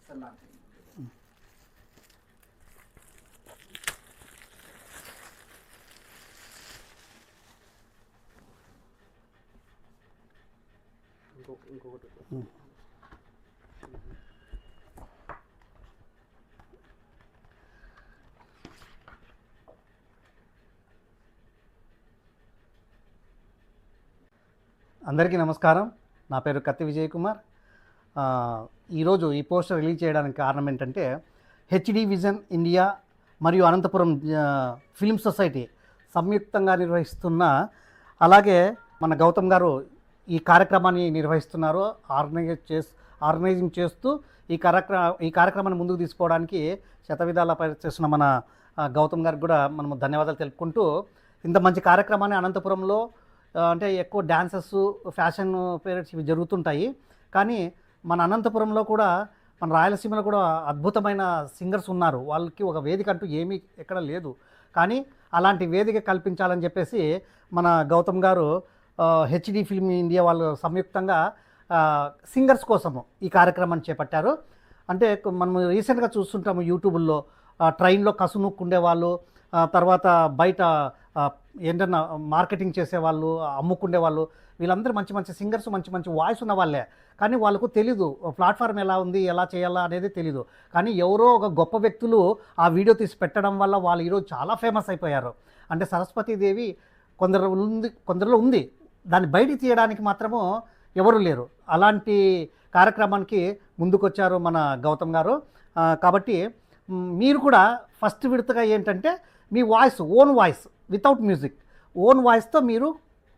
ఇంకొకటి అందరికీ నమస్కారం. నా పేరు కత్తి విజయ్ కుమార్. ఈరోజు ఈ పోస్టర్ రిలీజ్ చేయడానికి కారణం ఏంటంటే హెచ్డి విజన్ ఇండియా మరియు అనంతపురం ఫిల్మ్ సొసైటీ సంయుక్తంగా నిర్వహిస్తున్న, అలాగే మన గౌతమ్ గారు ఈ కార్యక్రమాన్ని నిర్వహిస్తున్నారు. ఆర్గనైజింగ్ చేస్తూ ఈ కార్యక్రమాన్ని ముందుకు తీసుకోవడానికి శతవిధాలా చేస్తున్న మన గౌతమ్ గారికి కూడా మనము ధన్యవాదాలు తెలుపుకుంటూ, ఇంత మంచి కార్యక్రమాన్ని అనంతపురంలో అంటే ఎక్కువ డ్యాన్సెస్, ఫ్యాషన్ పీరియడ్స్ ఇవి జరుగుతుంటాయి. కానీ మన అనంతపురంలో కూడా, మన రాయలసీమలో కూడా అద్భుతమైన సింగర్స్ ఉన్నారు. వాళ్ళకి ఒక వేదిక అంటూ ఏమీ ఎక్కడ లేదు. కానీ అలాంటి వేదిక కల్పించాలని చెప్పేసి మన గౌతమ్ గారు హెచ్డి ఫిల్మ్ ఇండియా వాళ్ళు సంయుక్తంగా సింగర్స్ కోసము ఈ కార్యక్రమాన్ని చేపట్టారు. అంటే మనం రీసెంట్గా చూస్తుంటాము యూట్యూబ్లో, ట్రైన్లో కసునుక్కుండే వాళ్ళు, తర్వాత బయట ఏంటన్నా మార్కెటింగ్ చేసేవాళ్ళు, అమ్ముకునే వాళ్ళు, వీళ్ళందరూ మంచి మంచి సింగర్స్, మంచి మంచి వాయిస్ ఉన్న వాళ్ళే. కానీ వాళ్ళకు తెలీదు ప్లాట్ఫామ్ ఎలా ఉంది, ఎలా చేయాలా అనేది తెలీదు. కానీ ఎవరో ఒక గొప్ప వ్యక్తులు ఆ వీడియో తీసి పెట్టడం వల్ల వాళ్ళు ఈరోజు చాలా ఫేమస్ అయిపోయారు. అంటే సరస్వతీదేవి కొందరిలో ఉంది, దాన్ని బయటికి తీయడానికి మాత్రము ఎవరు లేరు. అలాంటి కార్యక్రమానికి ముందుకొచ్చారు మన గౌతమ్ గారు. కాబట్టి మీరు కూడా ఫస్ట్ విడతగా ఏంటంటే మీ voice, own voice without music, own వాయిస్తో మీరు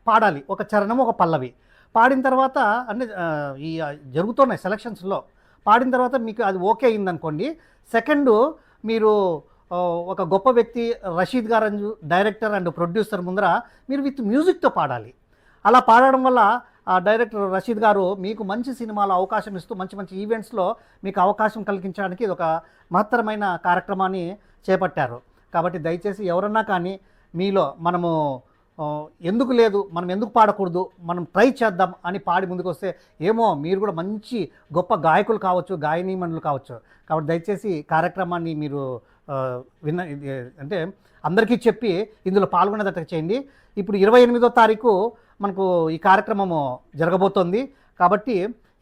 పాడాలి. ఒక చరణం, ఒక పల్లవి పాడిన తర్వాత, అంటే ఈ జరుగుతున్నాయి సెలక్షన్స్లో, పాడిన తర్వాత మీకు అది ఓకే అయిందనుకోండి, సెకండు మీరు ఒక గొప్ప వ్యక్తి రషీద్ గారు డైరెక్టర్ అండ్ ప్రొడ్యూసర్ ముందర మీరు విత్ మ్యూజిక్తో పాడాలి. అలా పాడడం వల్ల ఆ డైరెక్టర్ రషీద్ గారు మీకు మంచి సినిమాలో అవకాశం ఇస్తూ మంచి మంచి ఈవెంట్స్లో మీకు అవకాశం కలిగించడానికి ఇది ఒక మహత్తరమైన కార్యక్రమాన్ని చేపట్టారు. కాబట్టి దయచేసి ఎవరన్నా కానీ మీలో మనము ఎందుకు లేదు, మనం ఎందుకు పాడకూడదు, మనం ట్రై చేద్దాం అని పాడి ముందుకు వస్తే ఏమో మీరు కూడా మంచి గొప్ప గాయకులు కావచ్చు, గాయనీమణులు కావచ్చు. కాబట్టి దయచేసి కార్యక్రమాన్ని మీరు అంటే అందరికీ చెప్పి ఇందులో పాల్గొనేటట్టు చేయండి. ఇప్పుడు 28వ తారీఖు మనకు ఈ కార్యక్రమము జరగబోతోంది. కాబట్టి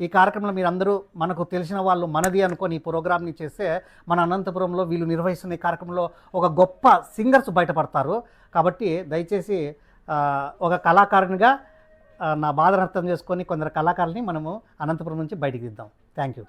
ఈ కార్యక్రమంలో మీరు అందరూ, మనకు తెలిసిన వాళ్ళు మనది అనుకొని ఈ ప్రోగ్రామ్ని చేస్తే మన అనంతపురంలో వీళ్ళు నిర్వహిస్తున్న ఈ కార్యక్రమంలో ఒక గొప్ప సింగర్స్ బయటపడతారు. కాబట్టి దయచేసి ఒక కళాకారునిగా నా బాధను అర్థం చేసుకొని కొందరు కళాకారుల్ని మనము అనంతపురం నుంచి బయటికి తీద్దాం. Thank you.